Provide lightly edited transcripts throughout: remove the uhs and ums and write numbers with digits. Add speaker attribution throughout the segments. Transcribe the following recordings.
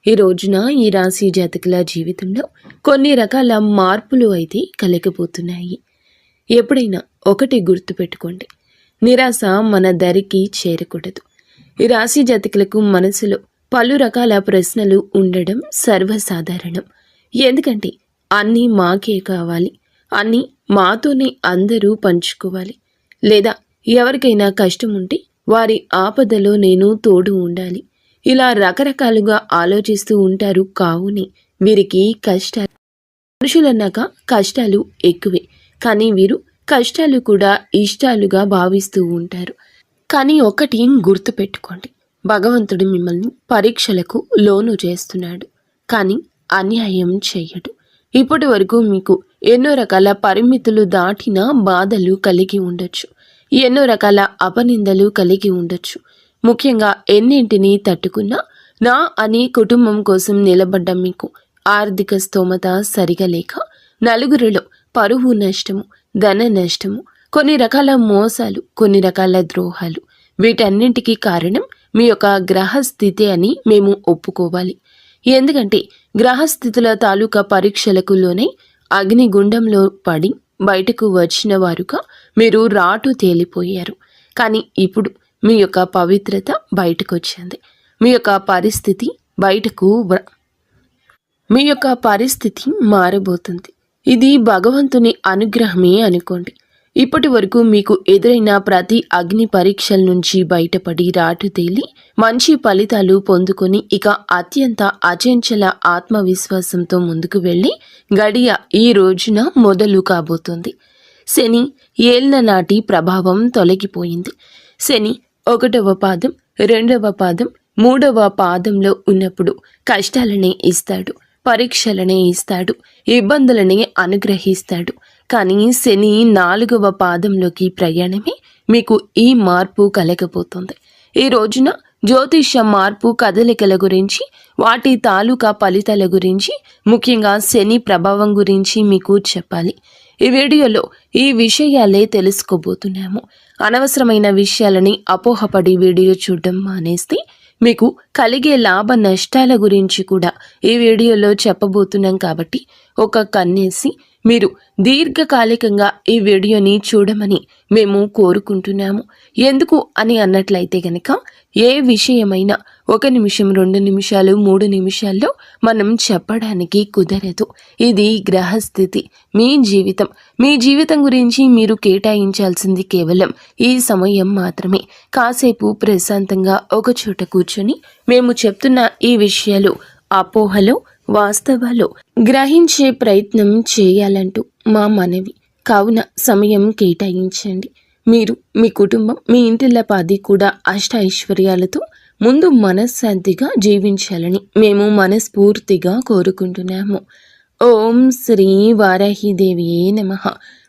Speaker 1: ఈ రోజున ఈ రాశి జాతకుల జీవితంలో కొన్ని రకాల మార్పులు అయితే కలగబోతున్నాయి. ఎప్పుడైనా ఒకటి గుర్తుపెట్టుకోండి, నిరాశ మన దరికి చేరకూడదు. ఈ రాశి జాతకులకు మనసులో పలు రకాల ప్రశ్నలు ఉండడం సర్వసాధారణం. ఎందుకంటే అన్నీ మాకే కావాలి, అన్నీ మాతోనే అందరూ పంచుకోవాలి, లేదా ఎవరికైనా కష్టం ఉంటే వారి ఆపదలో నేను తోడు ఉండాలి, ఇలా రకరకాలుగా ఆలోచిస్తూ ఉంటారు. కావునే వీరికి కష్టాలు, మనుషులన్నాక కష్టాలు ఎక్కువే, కానీ వీరు కష్టాలు కూడా ఇష్టాలుగా భావిస్తూ ఉంటారు. కానీ ఒకటి గుర్తుపెట్టుకోండి, భగవంతుడు మిమ్మల్ని పరీక్షలకు లోను చేస్తున్నాడు, కానీ అన్యాయం చేయడు. ఇప్పటి వరకు మీకు ఎన్నో రకాల పరిమితులు దాటిన బాధలు కలిగి ఉండొచ్చు, ఎన్నో రకాల అపనిందలు కలిగి ఉండొచ్చు. ముఖ్యంగా ఎన్నింటినీ తట్టుకున్నా నా అని కుటుంబం కోసం నిలబడ్డ మీకు ఆర్థిక స్తోమత సరిగా లేక నలుగురిలో పరువు నష్టము, ధన నష్టము, కొన్ని రకాల మోసాలు, కొన్ని రకాల ద్రోహాలు, వీటన్నింటికీ కారణం మీ యొక్క గ్రహస్థితి అని మేము ఒప్పుకోవాలి. ఎందుకంటే గ్రహస్థితుల తాలూకా పరీక్షలకు లోనై అగ్నిగుండంలో పడి బయటకు వచ్చిన వారుగా మీరు రాటు తేలిపోయారు. కానీ ఇప్పుడు మీ యొక్క పవిత్రత బయటకు వచ్చింది, మీ యొక్క పరిస్థితి మారబోతుంది. ఇది భగవంతుని అనుగ్రహమే అనుకోండి. ఇప్పటి వరకు మీకు ఎదురైన ప్రతి అగ్ని పరీక్షల నుంచి బయటపడి రాటు తేలి మంచి ఫలితాలు పొందుకొని ఇక అత్యంత అచంచల ఆత్మవిశ్వాసంతో ముందుకు వెళ్ళి గడియ ఈ రోజున మొదలు కాబోతుంది. శని ఏళ్ల నాటి ప్రభావం తొలగిపోయింది. శని 1వ పాదం, 2వ పాదం, 3వ పాదంలో ఉన్నప్పుడు కష్టాలనే ఇస్తాడు, పరీక్షలనే ఇస్తాడు, ఇబ్బందులనే అనుగ్రహిస్తాడు. కానీ శని 4వ పాదంలోకి ప్రయాణమే మీకు ఈ మార్పు కలగబోతుంది. ఈ రోజున జ్యోతిష మార్పు కదలికల గురించి, వాటి తాలూకా ఫలితాల గురించి, ముఖ్యంగా శని ప్రభావం గురించి మీకు చెప్పాలి. ఈ వీడియోలో ఈ విషయాలే తెలుసుకోబోతున్నాము. అనవసరమైన విషయాలని అపోహపడి వీడియో చూడడం మానేస్తే మీకు కలిగే లాభ నష్టాల గురించి కూడా ఈ వీడియోలో చెప్పబోతున్నాం. కాబట్టి ఒక కన్నేసి మీరు దీర్ఘకాలికంగా ఈ వీడియోని చూడమని మేము కోరుకుంటున్నాము. ఎందుకు అని అన్నట్లయితే గనక ఏ విషయమైనా 1 నిమిషం, 2 నిమిషాలు, 3 నిమిషాల్లో మనం చెప్పడానికి కుదరదు. ఇది గ్రహస్థితి. మీ జీవితం గురించి మీరు కేటాయించాల్సింది కేవలం ఈ సమయం మాత్రమే. కాసేపు ప్రశాంతంగా ఒక చోట కూర్చొని మేము చెప్తున్న ఈ విషయాలు అపోహలో వాస్తవాలు గ్రహించే ప్రయత్నం చేయాలంటూ మా మనవి. కావున సమయం కేటాయించండి. మీరు, మీ కుటుంబం, మీ ఇంటిల్లపాది కూడా అష్ట ఐశ్వర్యాలతో ముందు మనశ్శాంతిగా జీవించాలని మేము మనస్ఫూర్తిగా కోరుకుంటున్నాము. ఓం శ్రీ వారాహిదేవియే నమః.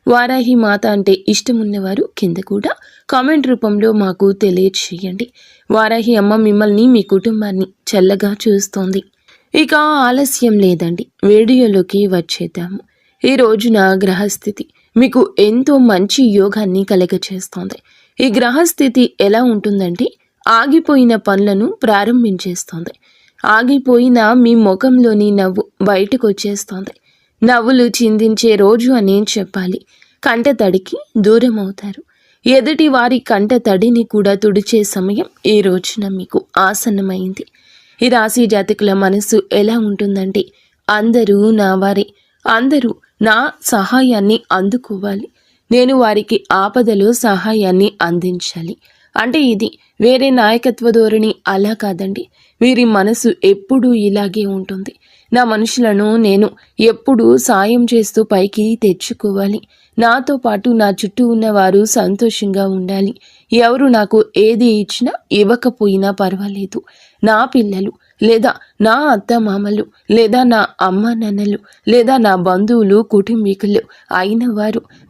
Speaker 1: వారాహి మాత అంటే ఇష్టమున్నవారు కింద కూడా కామెంట్ రూపంలో మాకు తెలియచేయండి. వారాహి అమ్మ మిమ్మల్ని, మీ కుటుంబాన్ని చల్లగా చూస్తోంది. ఇక ఆలస్యం లేదండి, వీడియోలోకి వచ్చేద్దాము. ఈ రోజున గ్రహస్థితి మీకు ఎంతో మంచి యోగాన్ని కలగచేస్తోంది. ఈ గ్రహస్థితి ఎలా ఉంటుందంటే ఆగిపోయిన పనులను ప్రారంభించేస్తోంది. ఆగిపోయిన మీ ముఖంలోని నవ్వు బయటకు వచ్చేస్తోంది. నవ్వులు చిందించే రోజు అని చెప్పాలి. కంట తడికి దూరం అవుతారు. ఎదుటి వారి కంట తడిని కూడా తుడిచే సమయం ఈ రోజున మీకు ఆసన్నమైంది. ఈ రాశి జాతకుల మనసు ఎలా ఉంటుందంటే అందరూ నా వారే, అందరూ నా సహాయాన్ని అందుకోవాలి, నేను వారికి ఆపదలో సహాయాన్ని అందించాలి. అంటే ఇది వేరే నాయకత్వ ధోరణి అలా కాదండి. వీరి మనసు ఎప్పుడూ ఇలాగే ఉంటుంది. నా మనుషులను నేను ఎప్పుడూ సాయం చేస్తూ పైకి తెచ్చుకోవాలి, నాతో పాటు నా చుట్టూ ఉన్నవారు సంతోషంగా ఉండాలి. ఎవరు నాకు ఏది ఇచ్చినా ఇవ్వకపోయినా పర్వాలేదు, నా పిల్లలు లేదా నా అత్తమామలు లేదా నా అమ్మ నాన్నలు లేదా నా బంధువులు, కుటుంబీకులు అయిన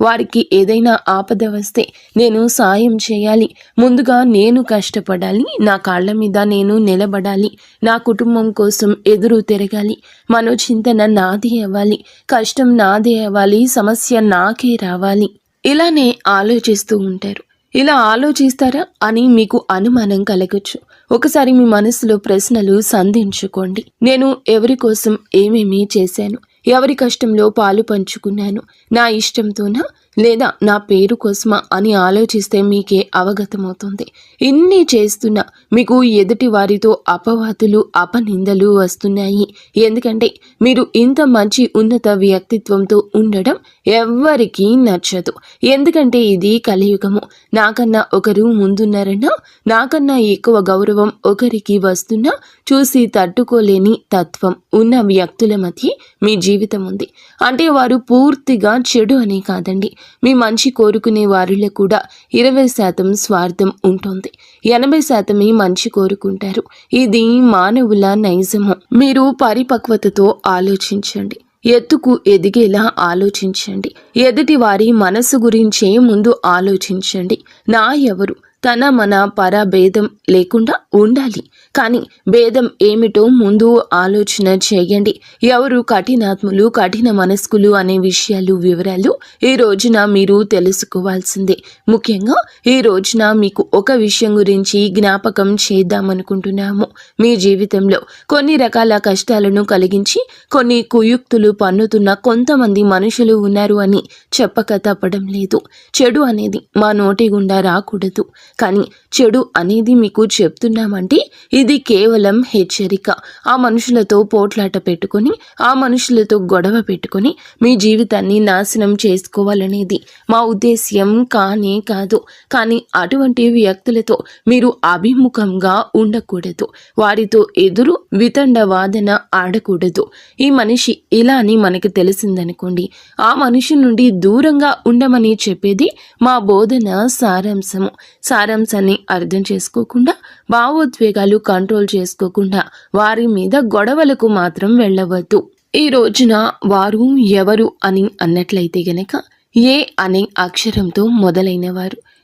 Speaker 1: వారికి ఏదైనా ఆపద వస్తే నేను సాయం చేయాలి. ముందుగా నేను కష్టపడాలి, నా కాళ్ళ మీద నేను నిలబడాలి, నా కుటుంబం కోసం ఎదురు తిరగాలి, మనోచింతన నాదే అవ్వాలి, కష్టం నాదే అవ్వాలి, సమస్య నాకే రావాలి. ఇలానే ఆలోచిస్తూ ఉంటారు. ఇలా ఆలోచిస్తారా అని మీకు అనుమానం కలగచ్చు. ఒకసారి మీ మనసులో ప్రశ్నలు సంధించుకోండి. నేను ఎవరి కోసం ఏమేమి చేశాను? ఎవరి కష్టంలో పాలు పంచుకున్నాను? నా ఇష్టంతోనా లేదా నా పేరు కోసమా అని ఆలోచిస్తే మీకే అవగతమవుతుంది. ఇన్ని చేస్తున్నా మీకు ఎదుటి వారితో అపవాదులు అపనిందలు వస్తున్నాయి. ఎందుకంటే మీరు ఇంత మంచి ఉన్నత వ్యక్తిత్వంతో ఉండడం ఎవ్వరికీ నచ్చదు. ఎందుకంటే ఇది కలియుగము. నాకన్నా ఒకరు ముందున్నారన్నా, నాకన్నా ఎక్కువ గౌరవం ఒకరికి వస్తున్నా చూసి తట్టుకోలేని తత్వం ఉన్న వ్యక్తుల మధ్య మీ జీవితం ఉంది. అంటే వారు పూర్తిగా చెడు అని కాదండి. మీ మంచి కోరుకునే వారిలో కూడా 20% స్వార్థం ఉంటుంది, 80% మంచి కోరుకుంటారు. ఇది మానవుల నైజము. మీరు పరిపక్వతతో ఆలోచించండి. ఎత్తుకు ఎదిగేలా ఆలోచించండి. ఎదుటి వారి మనసు గురించే ముందు ఆలోచించండి. నా ఎవరు తన మన పర భేదం లేకుండా ఉండాలి. కానీ భేదం ఏమిటో ముందు ఆలోచన చేయండి. ఎవరు కఠినాత్ములు కఠిన మనస్కులు అనే వివరాలు ఈ రోజున మీరు తెలుసుకోవాల్సిందే. ముఖ్యంగా ఈ రోజున మీకు ఒక విషయం గురించి జ్ఞాపకం చేద్దామనుకుంటున్నాము. మీ జీవితంలో కొన్ని రకాల కష్టాలను కలిగించి కొన్ని కుయుక్తులు పన్నుతున్న కొంతమంది మనుషులు ఉన్నారు అని చెప్పక తప్పడం లేదు. చెడు అనేది మా నోటి గుండా రాకూడదు. కానీ చెడు అనేది మీకు చెప్తున్నామంటే ఇది కేవలం హెచ్చరిక. ఆ మనుషులతో పోట్లాట పెట్టుకొని, ఆ మనుషులతో గొడవ పెట్టుకొని మీ జీవితాన్ని నాశనం చేసుకోవాలనేది మా ఉద్దేశ్యం కానే కాదు. కానీ అటువంటి వ్యక్తులతో మీరు అభిముఖంగా ఉండకూడదు. వారితో ఎదురు వితండ వాదన ఆడకూడదు. ఈ మనిషి ఇలా అని మనకి తెలిసిందనుకోండి, ఆ మనిషి నుండి దూరంగా ఉండమని చెప్పేది మా బోధన సారాంశాన్ని అర్థం చేసుకోకుండా, భావోద్వేగాలు కంట్రోల్ చేసుకోకుండా వారి మీద గొడవలకు మాత్రం వెళ్ళవద్దు. ఈ రోజున వారు ఎవరు అని అన్నట్లయితే గనక ఏ అనే అక్షరంతో మొదలైన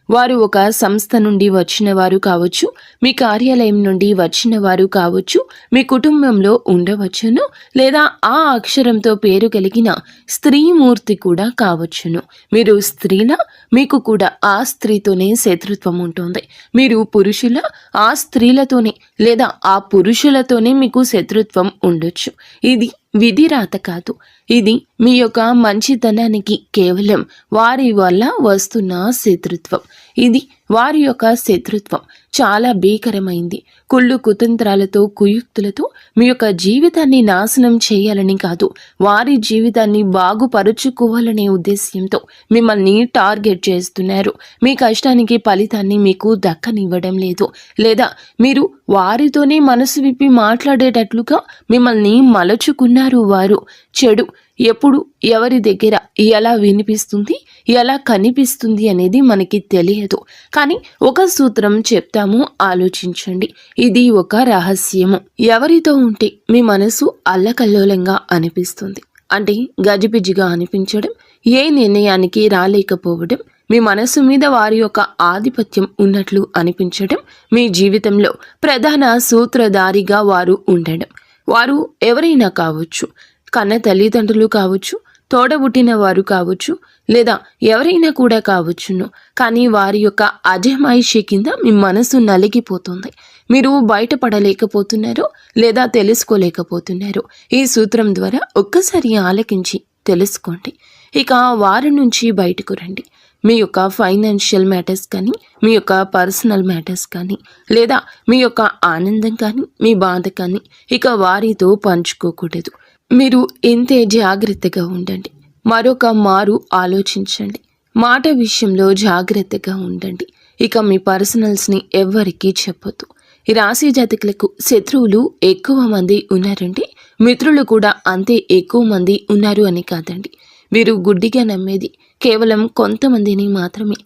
Speaker 1: వారు ఒక సంస్థ నుండి వచ్చిన వారు కావచ్చు, మీ కార్యాలయం నుండి వచ్చిన వారు కావచ్చు, మీ కుటుంబంలో ఉండవచ్చును, లేదా ఆ అక్షరంతో పేరు కలిగిన స్త్రీమూర్తి కూడా కావచ్చును. మీరు స్త్రీల, మీకు కూడా ఆ స్త్రీతోనే శత్రుత్వం ఉంటుంది. మీరు పురుషుల, ఆ స్త్రీలతోనే లేదా ఆ పురుషులతోనే మీకు శత్రుత్వం ఉండొచ్చు. ఇది విధి రాత కాదు. ఇది మీ యొక్క మంచితనానికి కేవలం వారి వల్ల వస్తున్న శత్రుత్వం. ఇది వారి యొక్క శత్రుత్వం చాలా భీకరమైంది. కుళ్ళు కుతంత్రాలతో కుయుక్తులతో మీ యొక్క జీవితాన్ని నాశనం చేయాలని కాదు, వారి జీవితాన్ని బాగుపరుచుకోవాలనే ఉద్దేశ్యంతో మిమ్మల్ని టార్గెట్ చేస్తున్నారు. మీ కష్టానికి ఫలితాన్ని మీకు దక్కనివ్వడం లేదు, లేదా మీరు వారితోనే మనసు విప్పి మాట్లాడేటట్లుగా మిమ్మల్ని మలచుకున్నారు. వారు చెడు ఎప్పుడు ఎవరి దగ్గర ఎలా వినిపిస్తుంది, ఎలా కనిపిస్తుంది అనేది మనకి తెలియదు. కానీ ఒక సూత్రం చెప్తాము, ఆలోచించండి. ఇది ఒక రహస్యము. ఎవరితో ఉంటే మీ మనసు అల్లకల్లోలంగా అనిపిస్తుంది, అంటే గజిబిజిగా అనిపించడం, ఏ నిర్ణయానికి రాలేకపోవడం, మీ మనసు మీద వారి యొక్క ఆధిపత్యం ఉన్నట్లు అనిపించడం, మీ జీవితంలో ప్రధాన సూత్రధారిగా వారు ఉండడం. వారు ఎవరైనా కావచ్చు, కన్న తల్లిదండ్రులు కావచ్చు, తోడబుట్టిన వారు కావచ్చు, లేదా ఎవరైనా కూడా కావచ్చును. కానీ వారి యొక్క అజమాయిషి కింద మీ మనసు నలిగిపోతుంది. మీరు బయటపడలేకపోతున్నారు లేదా తెలుసుకోలేకపోతున్నారు. ఈ సూత్రం ద్వారా ఒక్కసారి ఆలకించి తెలుసుకోండి. ఇక వారి నుంచి బయటకు రండి. మీ యొక్క ఫైనాన్షియల్ మ్యాటర్స్ కానీ, మీ యొక్క పర్సనల్ మ్యాటర్స్ కానీ, లేదా మీ యొక్క ఆనందం కానీ, మీ బాధ కానీ ఇక వారితో పంచుకోకూడదు. మీరు ఇంతే జాగ్రత్తగా ఉండండి. మరొక మారు ఆలోచించండి. మాట విషయంలో జాగ్రత్తగా ఉండండి. ఇక మీ పర్సనల్స్ని ఎవ్వరికీ చెప్పొద్దు. ఈ రాశి జాతకులకు శత్రువులు ఎక్కువ మంది ఉన్నారంటే మిత్రులు కూడా అంతే ఎక్కువ మంది ఉన్నారు అని కాదండి. వీరు గుడ్డిగా నమ్మేది కేవలం కొంతమందిని మాత్రమే.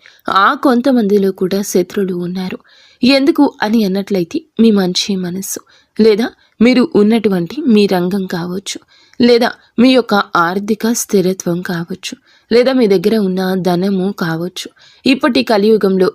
Speaker 1: ఆ కొంతమందిలో కూడా శత్రువులు ఉన్నారు. ఎందుకు అని అన్నట్లయితే మీ మంచి మనస్సు, లేదా మీరు ఉన్నటువంటి మీ రంగం కావచ్చు, లేదా మీ యొక్క ఆర్థిక స్థిరత్వం కావచ్చు, లేదా మీ దగ్గర ఉన్న ధనము కావచ్చు. ఇప్పటి కలియుగంలో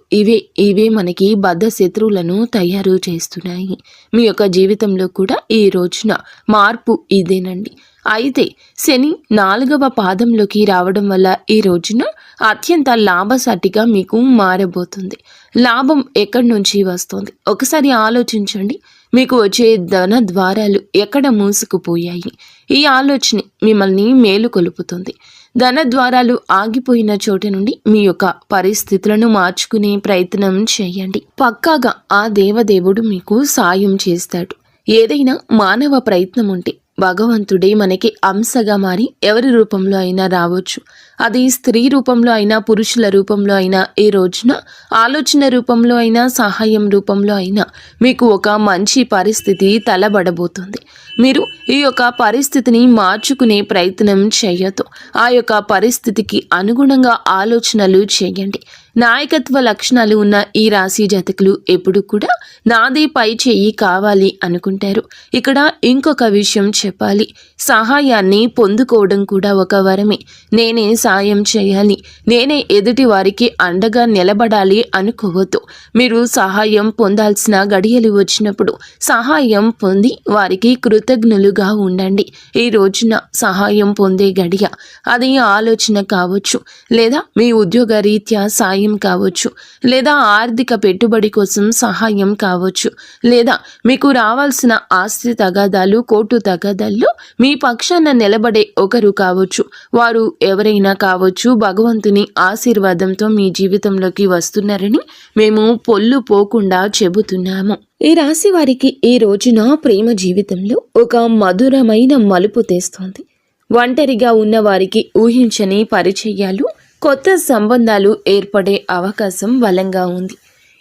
Speaker 1: ఇవే మనకి బద్ధ శత్రువులను తయారు చేస్తున్నాయి. మీ యొక్క జీవితంలో కూడా ఈ రోజున మార్పు ఇదేనండి. అయితే శని 4వ పాదంలోకి రావడం వల్ల ఈ రోజున అత్యంత లాభసాటిగా మీకు మారబోతుంది. లాభం ఎక్కడి నుంచి వస్తుంది ఒకసారి ఆలోచించండి. మీకు వచ్చే ధన ద్వారాలు ఎక్కడ మూసుకుపోయాయి? ఈ ఆలోచన మిమ్మల్ని మేలుకొలుపుతుంది. ధన ద్వారాలు ఆగిపోయిన చోటు నుండి మీ యొక్క పరిస్థితులను మార్చుకునే ప్రయత్నం చేయండి. పక్కాగా ఆ దేవదేవుడు మీకు సాయం చేస్తాడు. ఏదైనా మానవ ప్రయత్నం ఉంటే భగవంతుడే మనకి అంశగా మారి ఎవరి రూపంలో అయినా రావచ్చు. అది స్త్రీ రూపంలో అయినా, పురుషుల రూపంలో అయినా, ఈ రోజున ఆలోచన రూపంలో అయినా, సహాయం రూపంలో అయినా మీకు ఒక మంచి పరిస్థితి తలబడబోతుంది. మీరు ఈ యొక్క పరిస్థితిని మార్చుకునే ప్రయత్నం చేయొద్దు. ఆ యొక్క పరిస్థితికి అనుగుణంగా ఆలోచనలు చేయండి. నాయకత్వ లక్షణాలు ఉన్న ఈ రాశి జాతకులు ఎప్పుడు కూడా నాదే పై చేయి కావాలి అనుకుంటారు. ఇక్కడ ఇంకొక విషయం చెప్పాలి. సహాయాన్ని పొందుకోవడం కూడా ఒక వరమే. నేనే సాయం చేయాలి, నేనే ఎదుటి వారికి అండగా నిలబడాలి అనుకోవద్దు. మీరు సహాయం పొందాల్సిన గడియలు వచ్చినప్పుడు సహాయం పొంది వారికి కృతజ్ఞులుగా ఉండండి. ఈ రోజున సహాయం పొందే గడియ. అది ఆలోచన కావచ్చు, లేదా మీ ఉద్యోగ రీత్యా సాయం కావచ్చు, లేదా ఆర్థిక పెట్టుబడి కోసం సహాయం కావచ్చు, లేదా మీకు రావాల్సిన ఆస్తి తగాదాలు, కోర్టు తగాదాల్లో మీ పక్షాన నిలబడే ఒకరు కావచ్చు. వారు ఎవరైనా కావచ్చు. భగవంతుని ఆశీర్వాదంతో మీ జీవితంలోకి వస్తున్నారని మేము పొల్లు పోకుండా చెబుతున్నాము. ఈ రాశి వారికి ఈ రోజున ప్రేమ జీవితంలో ఒక మధురమైన మలుపు తెస్తోంది. ఒంటరిగా ఉన్న వారికి ఊహించని పరిచయాలు, కొత్త సంబంధాలు ఏర్పడే అవకాశం బలంగా ఉంది.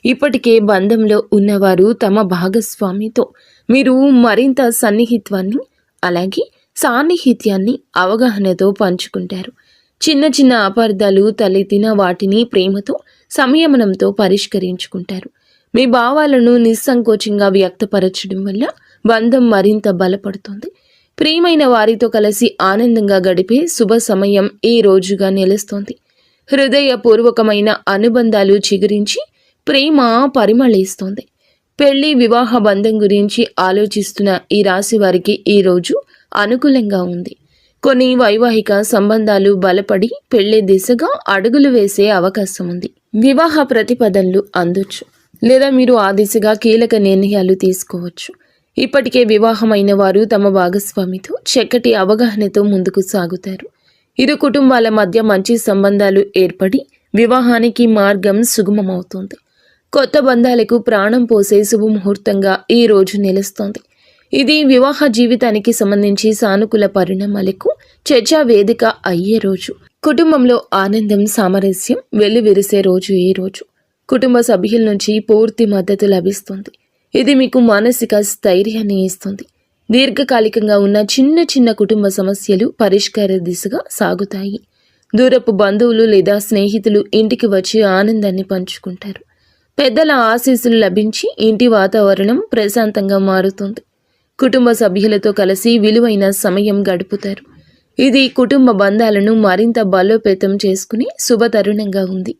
Speaker 1: ఇప్పటికే బంధంలో ఉన్నవారు తమ భాగస్వామితో మీరు మరింత సన్నిహిత్వాన్ని, అలాగే సాన్నిహిత్యాన్ని అవగాహనతో పంచుకుంటారు. చిన్న చిన్న అపార్థాలు తలెత్తిన వాటిని ప్రేమతో, సంయమనంతో పరిష్కరించుకుంటారు. మీ భావాలను నిస్సంకోచంగా వ్యక్తపరచడం వల్ల బంధం మరింత బలపడుతుంది. ప్రియమైన వారితో కలిసి ఆనందంగా గడిపే శుభ సమయం ఈ రోజుగా నిలుస్తోంది. హృదయపూర్వకమైన అనుబంధాలు చిగురించి ప్రేమ పరిమళిస్తోంది. పెళ్లి, వివాహ బంధం గురించి ఆలోచిస్తున్న ఈ రాశి వారికి ఈ రోజు అనుకూలంగా ఉంది. కొన్ని వైవాహిక సంబంధాలు బలపడి పెళ్లి దిశగా అడుగులు వేసే అవకాశం ఉంది. వివాహ ప్రతిపాదనలు అందొచ్చు, లేదా మీరు ఆ దిశగా కీలక నిర్ణయాలు తీసుకోవచ్చు. ఇప్పటికే వివాహమైన వారు తమ భాగస్వామితో చక్కటి అవగాహనతో ముందుకు సాగుతారు. ఇరు కుటుంబాల మధ్య మంచి సంబంధాలు ఏర్పడి వివాహానికి మార్గం సుగమమవుతుంది. కొత్త బంధాలకు ప్రాణం పోసే శుభముహూర్తంగా ఈ రోజు నిలుస్తోంది. ఇది వివాహ జీవితానికి సంబంధించి సానుకూల పరిణామాలకు చర్చా వేదిక అయ్యే రోజు. కుటుంబంలో ఆనందం, సామరస్యం వెల్లివిరిసే రోజు ఈ రోజు. కుటుంబ సభ్యుల నుంచి పూర్తి మద్దతు లభిస్తుంది. ఇది మీకు మానసిక స్థైర్యాన్ని ఇస్తుంది. దీర్ఘకాలికంగా ఉన్న చిన్న చిన్న కుటుంబ సమస్యలు పరిష్కార దిశగా సాగుతాయి. దూరపు బంధువులు లేదా స్నేహితులు ఇంటికి వచ్చి ఆనందాన్ని పంచుకుంటారు. పెద్దల ఆశీస్సులు లభించి ఇంటి వాతావరణం ప్రశాంతంగా మారుతుంది. కుటుంబ సభ్యులతో కలిసి విలువైన సమయం గడుపుతారు. ఇది కుటుంబ బంధాలను మరింత బలోపేతం చేసుకుని శుభతరుణంగా ఉంది.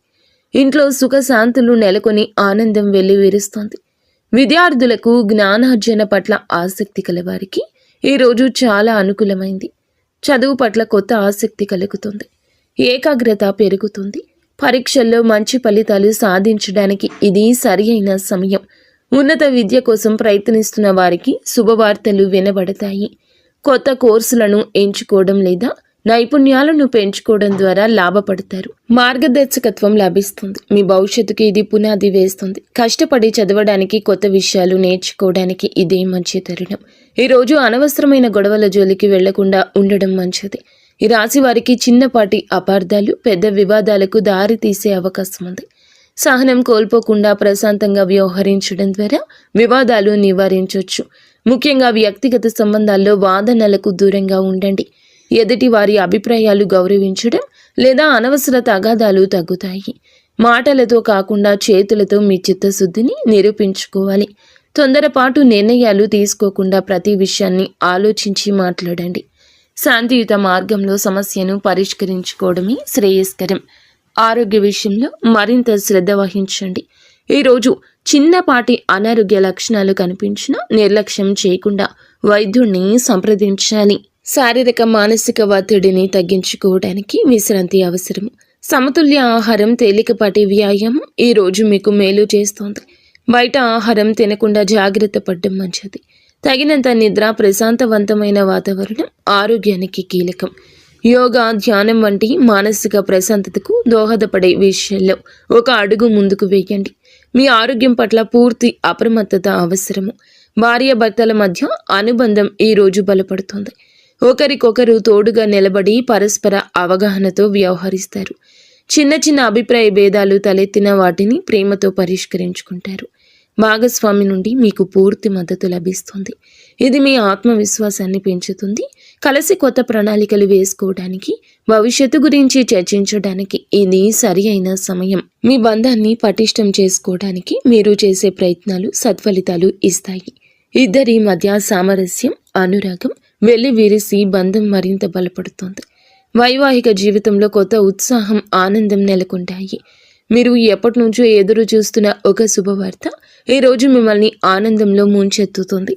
Speaker 1: ఇంట్లో సుఖశాంతులు నెలకొని ఆనందం వెల్లివిరుస్తోంది. విద్యార్థులకు జ్ఞానార్జన పట్ల ఆసక్తి కలవారికి ఈరోజు చాలా అనుకూలమైంది. చదువు పట్ల కొత్త ఆసక్తి కలుగుతుంది. ఏకాగ్రత పెరుగుతుంది. పరీక్షల్లో మంచి ఫలితాలు సాధించడానికి ఇది సరి అయిన సమయం. ఉన్నత విద్య కోసం ప్రయత్నిస్తున్న వారికి శుభవార్తలు వినబడతాయి. కొత్త కోర్సులను ఎంచుకోవడం లేదా నైపుణ్యాలను పెంచుకోవడం ద్వారా లాభపడతారు. మార్గదర్శకత్వం లభిస్తుంది. మీ భవిష్యత్తుకి ఇది పునాది వేస్తుంది. కష్టపడి చదవడానికి, కొత్త విషయాలు నేర్చుకోవడానికి ఇదే మంచి తరుణం. ఈరోజు అనవసరమైన గొడవల జోలికి వెళ్లకుండా ఉండడం మంచిది. ఈ రాశి వారికి చిన్నపాటి అపార్థాలు పెద్ద వివాదాలకు దారి తీసే అవకాశం ఉంది. సహనం కోల్పోకుండా ప్రశాంతంగా వ్యవహరించడం ద్వారా వివాదాలు నివారించవచ్చు. ముఖ్యంగా వ్యక్తిగత సంబంధాల్లో వాదనలకు దూరంగా ఉండండి. ఎదుటి వారి అభిప్రాయాలు గౌరవించడం లేదా అనవసర తగాదాలు తగ్గుతాయి. మాటలతో కాకుండా చేతులతో మీ చిత్తశుద్ధిని నిరూపించుకోవాలి. తొందరపాటు నిర్ణయాలు తీసుకోకుండా ప్రతి విషయాన్ని ఆలోచించి మాట్లాడండి. శాంతియుత మార్గంలో సమస్యను పరిష్కరించుకోవడమే శ్రేయస్కరం. ఆరోగ్య విషయంలో మరింత శ్రద్ధ వహించండి. ఈరోజు చిన్నపాటి అనారోగ్య లక్షణాలు కనిపించినా నిర్లక్ష్యం చేయకుండా వైద్యుడిని సంప్రదించాలి. శారీరక, మానసిక ఒత్తిడిని తగ్గించుకోవడానికి విశ్రాంతి అవసరం. సమతుల్య ఆహారం, తేలికపాటి వ్యాయామం ఈ రోజు మీకు మేలు చేస్తోంది. బయట ఆహారం తినకుండా జాగ్రత్త పడడం మంచిది. తగినంత నిద్ర, ప్రశాంతవంతమైన వాతావరణం ఆరోగ్యానికి కీలకం. యోగా, ధ్యానం వంటి మానసిక ప్రశాంతతకు దోహదపడే విషయాల్లో ఒక అడుగు ముందుకు వేయండి. మీ ఆరోగ్యం పట్ల పూర్తి అప్రమత్తత అవసరము. భార్యాభర్తల మధ్య అనుబంధం ఈ రోజు బలపడుతుంది. ఒకరికొకరు తోడుగా నిలబడి పరస్పర అవగాహనతో వ్యవహరిస్తారు. చిన్న చిన్న అభిప్రాయ భేదాలు తలెత్తిన వాటిని ప్రేమతో పరిష్కరించుకుంటారు. భాగస్వామి నుండి మీకు పూర్తి మద్దతు లభిస్తుంది. ఇది మీ ఆత్మవిశ్వాసాన్ని పెంచుతుంది. కలిసి కొత్త ప్రణాళికలు వేసుకోవడానికి, భవిష్యత్తు గురించి చర్చించడానికి ఇది సరి అయిన సమయం. మీ బంధాన్ని పటిష్టం చేసుకోవడానికి మీరు చేసే ప్రయత్నాలు సత్ఫలితాలు ఇస్తాయి. ఇద్దరి మధ్య సామరస్యం, అనురాగం వెల్లివిరిసి బంధం మరింత బలపడుతుంది. వైవాహిక జీవితంలో కొత్త ఉత్సాహం, ఆనందం నెలకొంటాయి. మీరు ఎప్పటి నుంచో ఎదురు చూస్తున్న ఒక శుభవార్త ఈరోజు మిమ్మల్ని ఆనందంలో ముంచెత్తుతుంది.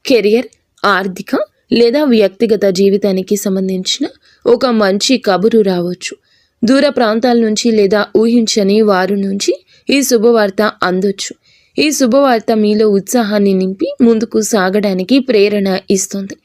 Speaker 1: కెరియర్, ఆర్థిక లేదా వ్యక్తిగత జీవితానికి సంబంధించిన ఒక మంచి కబురు రావచ్చు. దూర ప్రాంతాల నుంచి లేదా ఊహించని వారి నుంచి ఈ శుభవార్త అందొచ్చు. ఈ శుభవార్త మీలో ఉత్సాహాన్ని నింపి ముందుకు సాగడానికి ప్రేరణ ఇస్తుంది.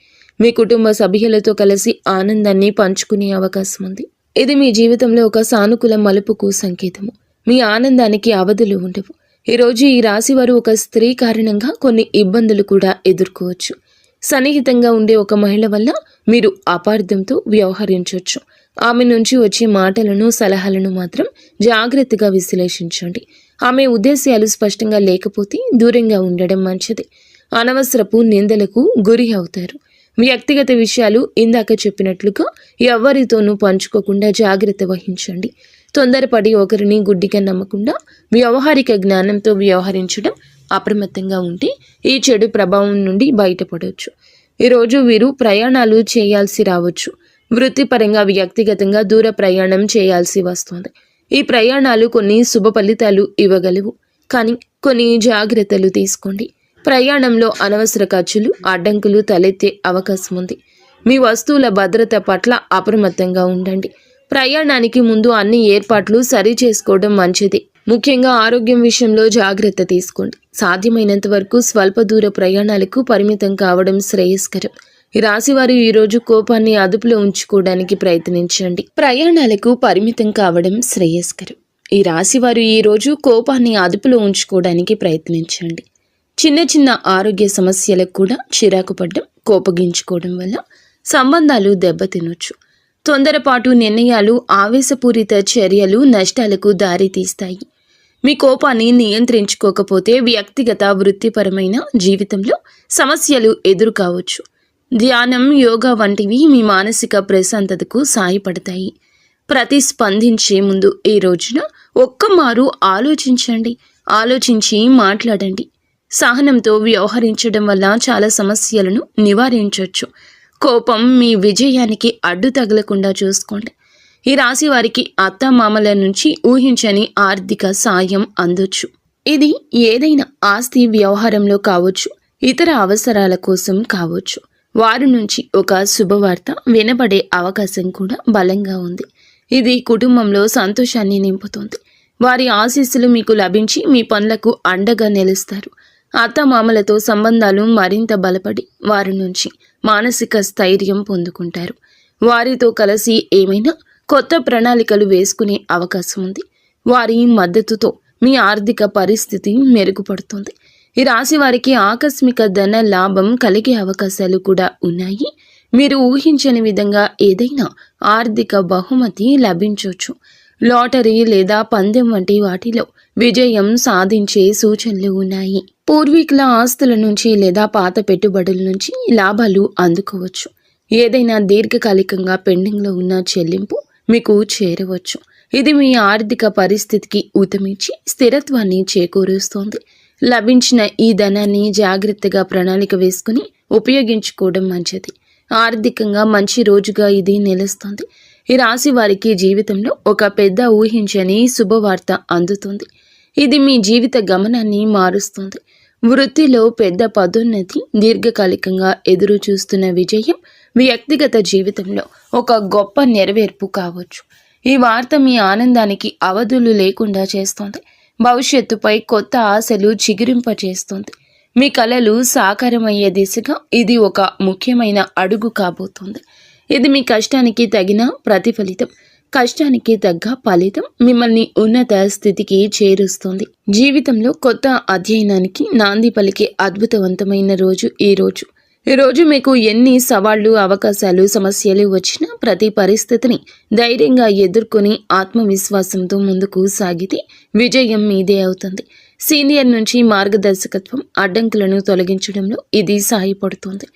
Speaker 1: మీ కుటుంబ సభ్యులతో కలిసి ఆనందాన్ని పంచుకునే అవకాశం ఉంది. ఇది మీ జీవితంలో ఒక సానుకూల మలుపుకు సంకేతము. మీ ఆనందానికి అవధులు ఉండవు. ఈరోజు ఈ రాశి వారు ఒక స్త్రీ కారణంగా కొన్ని ఇబ్బందులు కూడా ఎదుర్కోవచ్చు. సన్నిహితంగా ఉండే ఒక మహిళ వల్ల మీరు అపార్థంతో వ్యవహరించవచ్చు. ఆమె నుంచి వచ్చే మాటలను, సలహాలను మాత్రం జాగ్రత్తగా విశ్లేషించండి. ఆమె ఉద్దేశాలు స్పష్టంగా లేకపోతే దూరంగా ఉండడం మంచిది. అనవసరపు నిందలకు గురి అవుతారు. వ్యక్తిగత విషయాలు ఇందాక చెప్పినట్లుగా ఎవరితోనూ పంచుకోకుండా జాగ్రత్త వహించండి. తొందరపడి ఒకరిని గుడ్డిగా నమ్మకుండా వ్యవహారిక జ్ఞానంతో వ్యవహరించడం, అప్రమత్తంగా ఉంటే ఈ చెడు ప్రభావం నుండి బయటపడవచ్చు. ఈరోజు వీరు ప్రయాణాలు చేయాల్సి రావచ్చు. వృత్తిపరంగా, వ్యక్తిగతంగా దూర ప్రయాణం చేయాల్సి వస్తుంది. ఈ ప్రయాణాలు కొన్ని శుభ ఫలితాలు ఇవ్వగలవు, కానీ కొన్ని జాగ్రత్తలు తీసుకోండి. ప్రయాణంలో అనవసర ఖర్చులు, అడ్డంకులు తలెత్తే అవకాశం ఉంది. మీ వస్తువుల భద్రత పట్ల అప్రమత్తంగా ఉండండి. ప్రయాణానికి ముందు అన్ని ఏర్పాట్లు సరి చేసుకోవడం మంచిది. ముఖ్యంగా ఆరోగ్యం విషయంలో జాగ్రత్త తీసుకోండి. సాధ్యమైనంత వరకు స్వల్ప దూర ప్రయాణాలకు పరిమితం కావడం శ్రేయస్కరం. ఈ రాశివారు ఈరోజు కోపాన్ని అదుపులో ఉంచుకోవడానికి ప్రయత్నించండి. ప్రయాణాలకు పరిమితం కావడం శ్రేయస్కరం. ఈ రాశివారు ఈరోజు కోపాన్ని అదుపులో ఉంచుకోవడానికి ప్రయత్నించండి. చిన్న చిన్న ఆరోగ్య సమస్యలకు కూడా చిరాకు పడ్డం, కోపగించుకోవడం వల్ల సంబంధాలు దెబ్బతినొచ్చు. తొందరపాటు నిర్ణయాలు, ఆవేశపూరిత చర్యలు నష్టాలకు దారితీస్తాయి. మీ కోపాన్ని నియంత్రించుకోకపోతే వ్యక్తిగత, వృత్తిపరమైన జీవితంలో సమస్యలు ఎదురు కావచ్చు. ధ్యానం, యోగా వంటివి మీ మానసిక ప్రశాంతతకు సాయపడతాయి. ప్రతిస్పందించే ముందు ఈ రోజున ఒక్కమారు ఆలోచించండి. ఆలోచించి మాట్లాడండి. సహనంతో వ్యవహరించడం వల్ల చాలా సమస్యలను నివారించవచ్చు. కోపం మీ విజయానికి అడ్డు తగలకుండా చూసుకోండి. ఈ రాశి వారికి అత్తమామల నుంచి ఊహించని ఆర్థిక సాయం అందొచ్చు. ఇది ఏదైనా ఆస్తి వ్యవహారంలో కావచ్చు, ఇతర అవసరాల కోసం కావచ్చు. వారి నుంచి ఒక శుభవార్త వినబడే అవకాశం కూడా బలంగా ఉంది. ఇది కుటుంబంలో సంతోషాన్ని నింపుతుంది. వారి ఆశీస్సులు మీకు లభించి మీ పనులకు అండగా నిలుస్తారు. అత్తమామలతో సంబంధాలు మరింత బలపడి వారి నుంచి మానసిక స్థైర్యం పొందుకుంటారు. వారితో కలిసి ఏమైనా కొత్త ప్రణాళికలు వేసుకునే అవకాశం ఉంది. వారి మద్దతుతో మీ ఆర్థిక పరిస్థితి మెరుగుపడుతుంది. ఈ రాశి వారికి ఆకస్మిక ధన లాభం కలిగే అవకాశాలు కూడా ఉన్నాయి. మీరు ఊహించని విధంగా ఏదైనా ఆర్థిక బహుమతి లభించవచ్చు. లాటరీ లేదా పందెం వంటి వాటిలో విజయం సాధించే సూచనలు ఉన్నాయి. పూర్వీకుల ఆస్తుల నుంచి లేదా పాత పెట్టుబడుల నుంచి లాభాలు అందుకోవచ్చు. ఏదైనా దీర్ఘకాలికంగా పెండింగ్లో ఉన్న చెల్లింపు మీకు చేరవచ్చు. ఇది మీ ఆర్థిక పరిస్థితికి ఊతమిచ్చి స్థిరత్వాన్ని చేకూరుస్తోంది. లభించిన ఈ ధనాన్ని జాగ్రత్తగా ప్రణాళిక వేసుకుని ఉపయోగించుకోవడం మంచిది. ఆర్థికంగా మంచి రోజుగా ఇది నిలుస్తుంది. ఈ రాశి వారికి జీవితంలో ఒక పెద్ద ఊహించని శుభవార్త అందుతుంది. ఇది మీ జీవిత గమనాన్ని మారుస్తుంది. వృత్తిలో పెద్ద పదోన్నతి, దీర్ఘకాలికంగా ఎదురు చూస్తున్న విజయం, వ్యక్తిగత జీవితంలో ఒక గొప్ప నెరవేర్పు కావచ్చు. ఈ వార్త మీ ఆనందానికి అవధులు లేకుండా చేస్తోంది. భవిష్యత్తుపై కొత్త ఆశలు చిగురింపచేస్తోంది. మీ కలలు సాకారమయ్యే దిశగా ఇది ఒక ముఖ్యమైన అడుగు కాబోతోంది. ఇది మీ కష్టానికి తగిన ప్రతిఫలితం. కష్టానికి తగ్గ ఫలితం మిమ్మల్ని ఉన్నత స్థితికి చేరుస్తుంది. జీవితంలో కొత్త అధ్యయనానికి నాంది పలికే అద్భుతవంతమైన రోజు ఈ రోజు మీకు ఎన్ని సవాళ్లు, అవకాశాలు, సమస్యలు వచ్చినా ప్రతి పరిస్థితిని ధైర్యంగా ఎదుర్కొని ఆత్మవిశ్వాసంతో ముందుకు సాగితే విజయం మీదే అవుతుంది. సీనియర్ నుంచి మార్గదర్శకత్వం, అడ్డంకులను తొలగించడంలో ఇది సహాయపడుతుంది.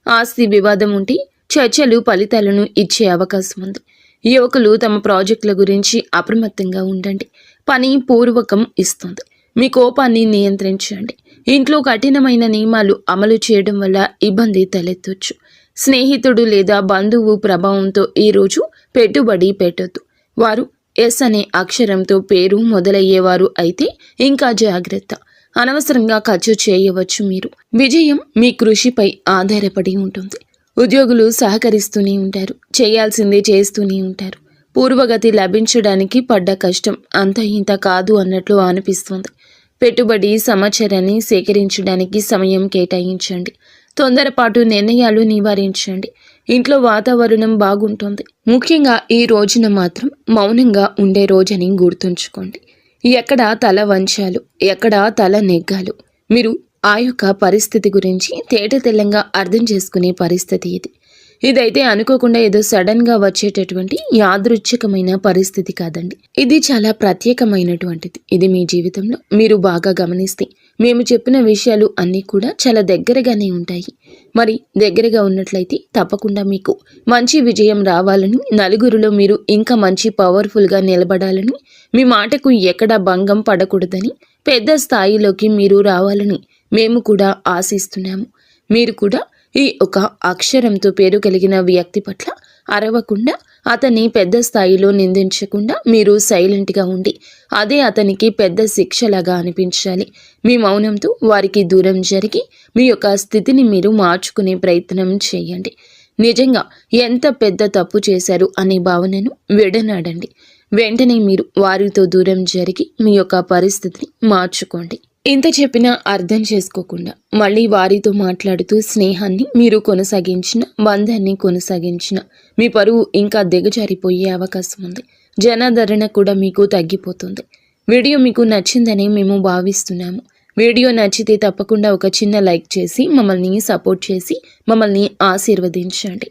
Speaker 1: ఆస్తి వివాదం ఉంటే చర్చలు ఫలితాలను ఇచ్చే అవకాశం ఉంది. యువకులు తమ ప్రాజెక్టుల గురించి అప్రమత్తంగా ఉండండి. పని పూర్వకం ఇస్తుంది. మీ కోపాన్ని నియంత్రించండి. ఇంట్లో కఠినమైన నియమాలు అమలు చేయడం వల్ల ఇబ్బంది తలెత్తొచ్చు. స్నేహితుడు లేదా బంధువు ప్రభావంతో ఈరోజు పెట్టుబడి పెట్టొద్దు. వారు ఎస్ అనే అక్షరంతో పేరు మొదలయ్యేవారు అయితే ఇంకా జాగ్రత్త. అనవసరంగా ఖర్చు చేయవచ్చు. మీరు విజయం మీ కృషిపై ఆధారపడి ఉంటుంది. ఉద్యోగులు సహకరిస్తూనే ఉంటారు. చేయాల్సిందే చేస్తూనే ఉంటారు. పూర్వగతి లభించడానికి పడ్డ కష్టం అంత ఇంత కాదు అన్నట్లు అనిపిస్తుంది. పెట్టుబడి సమాచారాన్ని సేకరించడానికి సమయం కేటాయించండి. తొందరపాటు నిర్ణయాలు నివారించండి. ఇంట్లో వాతావరణం బాగుంటుంది. ముఖ్యంగా ఈ రోజున మాత్రం మౌనంగా ఉండే రోజని గుర్తుంచుకోండి. ఎక్కడ తల వంచాలు, ఎక్కడ తల నెగ్గాలు మీరు ఆ యొక్క పరిస్థితి గురించి తేటతెల్లంగా అర్థం చేసుకునే పరిస్థితి ఇదైతే అనుకోకుండా ఏదో సడన్ గా వచ్చేటటువంటి యాదృచ్ఛికమైన పరిస్థితి కాదండి. ఇది చాలా ప్రత్యేకమైనటువంటిది. ఇది మీ జీవితంలో మీరు బాగా గమనిస్తే మేము చెప్పిన విషయాలు అన్నీ కూడా చాలా దగ్గరగానే ఉంటాయి. మరి దగ్గరగా ఉన్నట్లయితే తప్పకుండా మీకు మంచి విజయం రావాలని, నలుగురిలో మీరు ఇంకా మంచి పవర్ఫుల్గా నిలబడాలని, మీ మాటకు ఎక్కడా భంగం పడకూడదని, పెద్ద స్థాయిలోకి మీరు రావాలని మేము కూడా ఆశిస్తున్నాము. మీరు కూడా ఈ ఒక అక్షరంతో పేరు కలిగిన వ్యక్తి పట్ల అరవకుండా, అతన్ని పెద్ద స్థాయిలో నిందించకుండా మీరు సైలెంట్గా ఉండి అదే అతనికి పెద్ద శిక్షలాగా అనిపించాలి. మీ మౌనంతో వారికి దూరం జరిగి మీ యొక్క స్థితిని మీరు మార్చుకునే ప్రయత్నం చేయండి. నిజంగా ఎంత పెద్ద తప్పు చేశారు అనే భావనను విడనాడండి. వెంటనే మీరు వారితో దూరం జరిగి మీ యొక్క పరిస్థితిని మార్చుకోండి. ఇంత చెప్పినా అర్థం చేసుకోకుండా మళ్ళీ వారితో మాట్లాడుతూ స్నేహాన్ని మీరు కొనసాగించిన, బంధాన్ని కొనసాగించిన మీ పరువు ఇంకా దిగజారిపోయే అవకాశం ఉంది. జనాదరణ కూడా మీకు తగ్గిపోతుంది. వీడియో మీకు నచ్చిందని మేము భావిస్తున్నాము. వీడియో నచ్చితే తప్పకుండా ఒక చిన్న లైక్ చేసి మమ్మల్ని సపోర్ట్ చేసి మమ్మల్ని ఆశీర్వదించండి.